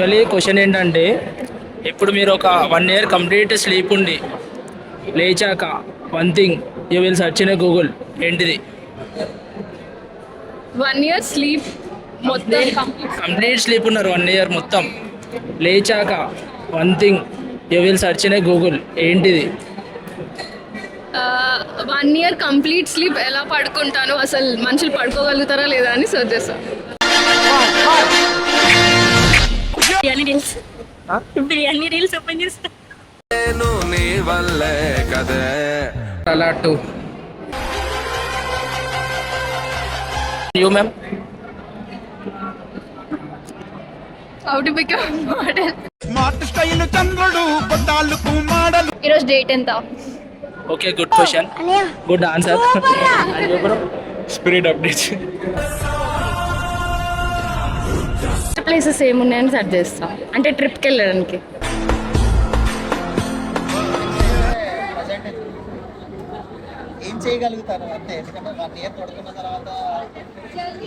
Actually question ఏంటంటే, ఇప్పుడు మీరు ఒక 1 year కంప్లీట్ స్లీప్ ఉండి లేచాక one thing you will search in Google, ఏంటిది? 1 year స్లీప్ మొత్తం కంప్లీట్ స్లీప్ ఉన్నారు 1 year మొత్తం, లేచాక one thing you will search in Google, ఏంటిది? 1 year కంప్లీట్ స్లీప్ ఎలా పడుకుంటాను, అసలు మనుషులు పడుకోగలుగుతారా లేదా అని సర్చ్ చేస్తాను. బిర్యానీ రీల్స్ ఓపెన్ చేస్తా. అలా to you ma'am. How to become model. Smart style చంద్రుడు కొట్టాలకు మాడలు. ఈరోజు డేట్ ఎంత? Okay, good question, good answer. Spirit updates. Places ఏమున్నాయని సెర్చ్ చేస్తాం, అంటే ట్రిప్కి వెళ్ళడానికి. ఏం చేయగలుగుతారు అంతే, ఎందుకంటే 1 year పడుకున్న తర్వాత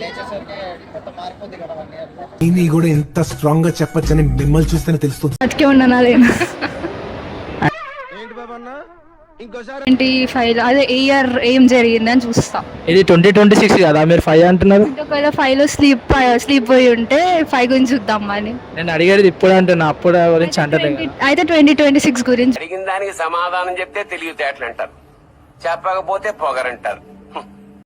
లేచేసరికి మొత్తం మారిపోద్ది కదా 1 year. నీ కూడా ఎంత స్ట్రాంగ్ గా చెప్పొచ్చని మిమ్మల్ని చూస్తేనే తెలుస్తుంది. బతికే ఉన్నాను అదేనా. ఏంటి బాబన్న ఇంకోసారి 25 అదే ఇయర్ ఏం జరిగిందని చూస్తాం. ఇది 2026 కదా, మీరు 5 అంటున్నారు. ఒకవేళ 5లో స్లీప్ పోయి ఉంటే 5 గురించి చూద్దాం అని. నేను అడిగేది ఇప్పుడు అంటున్నా, అప్పుడు గురించి అంటలేదు. అయితే 2026 గురించి. అడిగిన దానికి సమాధానం చెప్తే తెలివితేటలు అంటారు, చెప్పకపోతే పొగరంటారు.